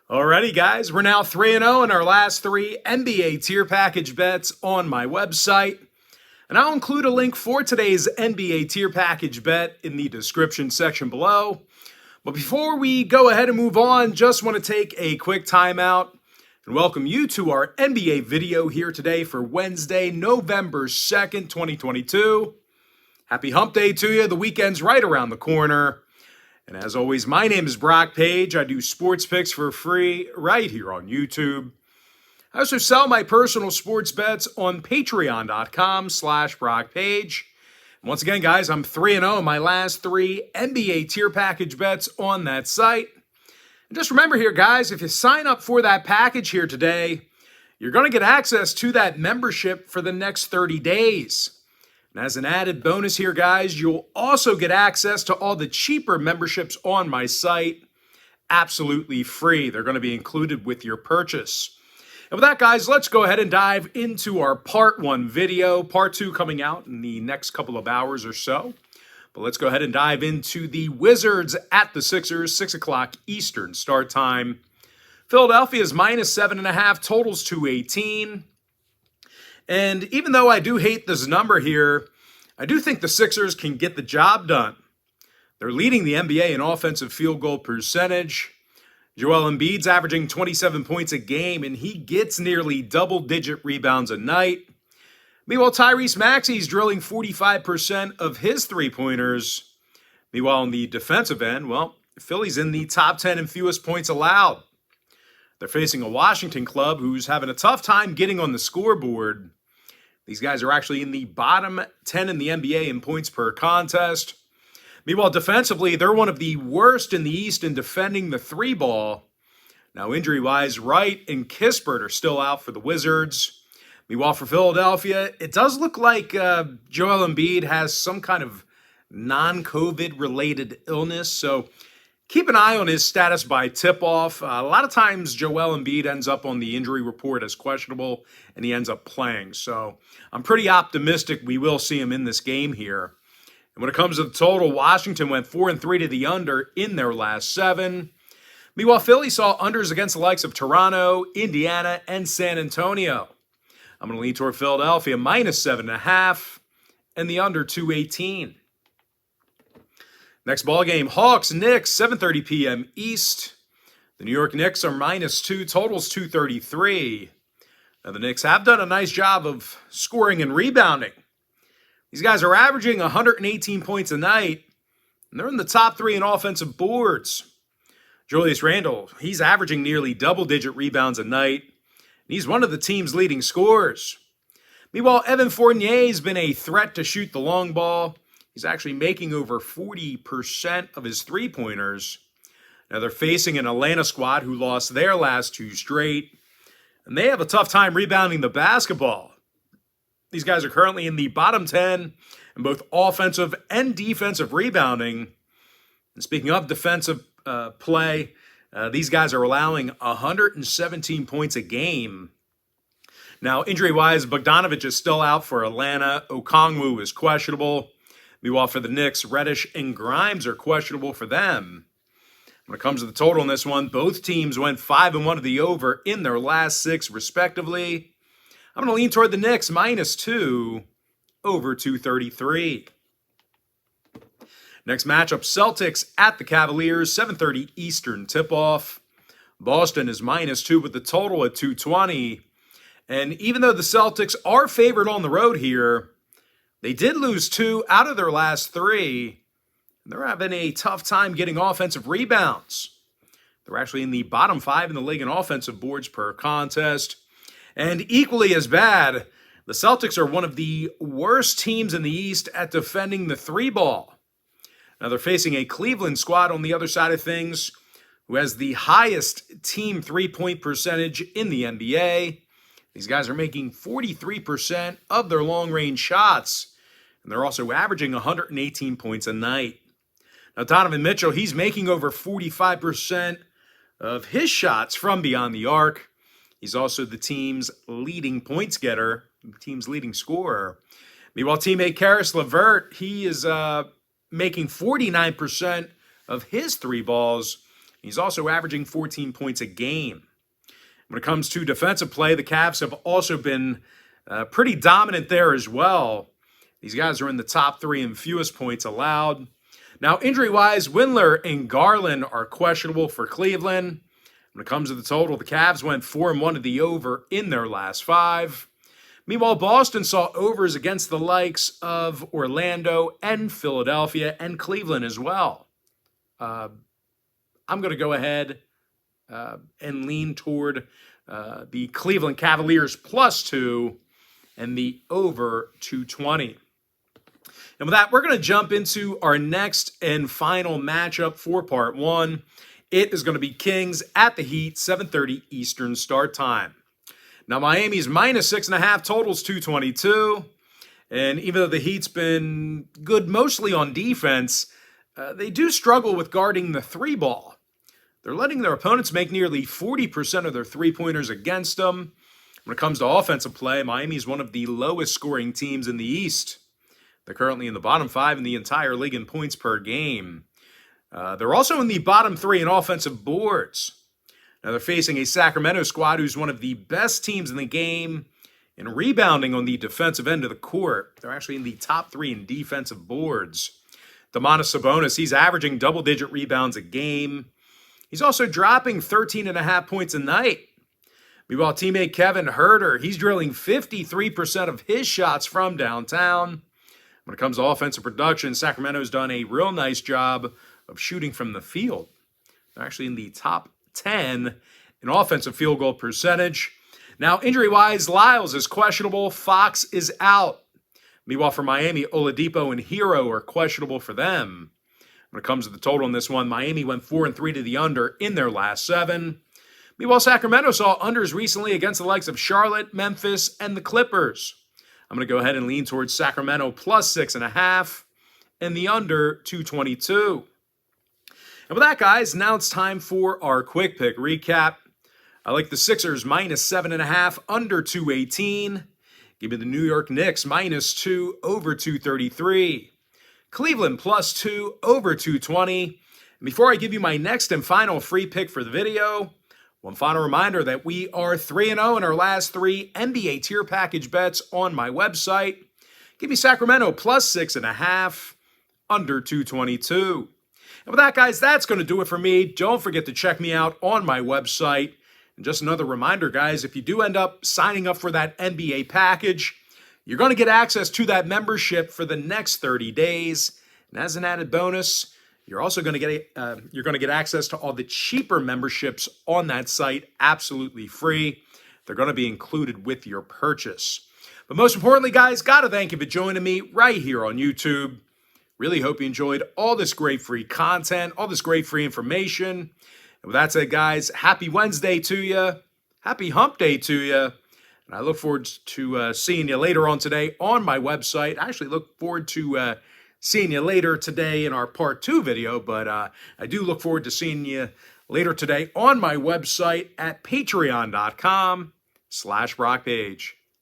Alrighty, guys, we're now 3-0 in our last three NBA tier package bets on my website. And I'll include a link for today's NBA tier package bet in the description section below. But before we go ahead and move on, just want to take a quick timeout and welcome you to our NBA video here today for Wednesday, November 2nd, 2022. Happy hump day to you. The weekend's right around the corner. And as always, my name is Brock Page. I do sports picks for free right here on YouTube. I also sell my personal sports bets on patreon.com/BrockPage. And once again, guys, I'm 3-0 in my last three NBA tier package bets on that site. And just remember here, guys, if you sign up for that package here today, you're going to get access to that membership for the next 30 days. And as an added bonus here, guys, you'll also get access to all the cheaper memberships on my site absolutely free. They're going to be included with your purchase. And with that, guys, let's go ahead and dive into our part one video. Part two coming out in the next couple of hours or so. But let's go ahead and dive into the Wizards at the Sixers, 6 o'clock Eastern start time. Philadelphia's -7.5, totals 218. And even though I do hate this number here, I do think the Sixers can get the job done. They're leading the NBA in offensive field goal percentage. Joel Embiid's averaging 27 points a game, and he gets nearly double-digit rebounds a night. Meanwhile, Tyrese Maxey's drilling 45% of his three-pointers. Meanwhile, on the defensive end, well, Philly's in the top 10 in fewest points allowed. They're facing a Washington club who's having a tough time getting on the scoreboard. These guys are actually in the bottom 10 in the NBA in points per contest. Meanwhile, defensively, they're one of the worst in the East in defending the three ball. Now, injury-wise, Wright and Kispert are still out for the Wizards. Meanwhile, for Philadelphia, it does look like Joel Embiid has some kind of non-COVID-related illness, so keep an eye on his status by tip-off. A lot of times, Joel Embiid ends up on the injury report as questionable, and he ends up playing. So I'm pretty optimistic we will see him in this game here. And when it comes to the total, Washington went 4-3 to the under in their last 7. Meanwhile, Philly saw unders against the likes of Toronto, Indiana, and San Antonio. I'm going to lean toward Philadelphia, -7.5, and the under 218. Next ball game, Hawks, Knicks, 7:30 p.m. East. The New York Knicks are -2, totals 233. Now, the Knicks have done a nice job of scoring and rebounding. These guys are averaging 118 points a night, and they're in the top 3 in offensive boards. Julius Randle, he's averaging nearly double-digit rebounds a night, and he's one of the team's leading scorers. Meanwhile, Evan Fournier's been a threat to shoot the long ball. He's actually making over 40% of his three-pointers. Now, they're facing an Atlanta squad who lost their last 2 straight, and they have a tough time rebounding the basketball. These guys are currently in the bottom 10 in both offensive and defensive rebounding. And speaking of defensive play, these guys are allowing 117 points a game. Now, injury-wise, Bogdanović is still out for Atlanta. Okongwu is questionable. Meanwhile, for the Knicks, Reddish and Grimes are questionable for them. When it comes to the total in this one, both teams went 5-1 to the over in their last 6, respectively. I'm going to lean toward the Knicks, -2, over 233. Next matchup, Celtics at the Cavaliers, 7:30 Eastern tip-off. Boston is -2 with the total at 220. And even though the Celtics are favored on the road here, they did lose 2 out of their last 3. They're having a tough time getting offensive rebounds. They're actually in the bottom 5 in the league in offensive boards per contest. And equally as bad, the Celtics are one of the worst teams in the East at defending the three ball. Now they're facing a Cleveland squad on the other side of things who has the highest team three-point percentage in the NBA. These guys are making 43% of their long-range shots, and they're also averaging 118 points a night. Now, Donovan Mitchell, he's making over 45% of his shots from beyond the arc. He's also the team's leading points getter, the team's leading scorer. Meanwhile, teammate Karis LeVert, he is making 49% of his three balls He's also averaging 14 points a game. When it comes to defensive play, the Cavs have also been pretty dominant there as well. These guys are in the top 3 in fewest points allowed. Now, injury-wise, Windler and Garland are questionable for Cleveland. When it comes to the total, the Cavs went 4-1 to the over in their last 5. Meanwhile, Boston saw overs against the likes of Orlando and Philadelphia and Cleveland as well. I'm going to go ahead and lean toward the Cleveland Cavaliers +2 and the over 220. And with that, we're going to jump into our next and final matchup for part 1. It is going to be Kings at the Heat, 7:30 Eastern start time. Now, Miami's -6.5, totals 222. And even though the Heat's been good mostly on defense, they do struggle with guarding the 3-ball. They're letting their opponents make nearly 40% of their 3-pointers against them. When it comes to offensive play, Miami is one of the lowest scoring teams in the East. They're currently in the bottom 5 in the entire league in points per game. They're also in the bottom 3 in offensive boards. Now they're facing a Sacramento squad who's one of the best teams in the game in rebounding on the defensive end of the court. They're actually in the top 3 in defensive boards. Domantas Sabonis, he's averaging double-digit rebounds a game. He's also dropping 13.5 points a night. Meanwhile, teammate Kevin Huerter, he's drilling 53% of his shots from downtown. When it comes to offensive production, Sacramento's done a real nice job of shooting from the field. They're actually in the top 10 in offensive field goal percentage. Now, injury-wise, Lyles is questionable. Fox is out. Meanwhile, for Miami, Oladipo and Hero are questionable for them. When it comes to the total in this one, Miami went 4-3 to the under in their last 7. Meanwhile, Sacramento saw unders recently against the likes of Charlotte, Memphis, and the Clippers. I'm going to go ahead and lean towards Sacramento +6.5 and the under 222. And with that, guys, now it's time for our quick pick recap. I like the Sixers -7.5, under 218. Give me the New York Knicks -2, over 233. Cleveland +2, over 220. And before I give you my next and final free pick for the video, one final reminder that we are 3-0 in our last 3 NBA tier package bets on my website. Give me Sacramento +6.5, under 222. And with that, guys, that's going to do it for me. Don't forget to check me out on my website. And just another reminder, guys, if you do end up signing up for that NBA package, you're going to get access to that membership for the next 30 days. And as an added bonus, you're also going to get access to all the cheaper memberships on that site absolutely free. They're going to be included with your purchase. But most importantly, guys, got to thank you for joining me right here on YouTube. Really hope you enjoyed all this great free content, all this great free information. And with that said, guys, happy Wednesday to you. Happy hump day to you. And I look forward to seeing you later on today on my website. I actually look forward to seeing you later today in our part 2 video, but I do look forward to seeing you later today on my website at patreon.com/BrockPage.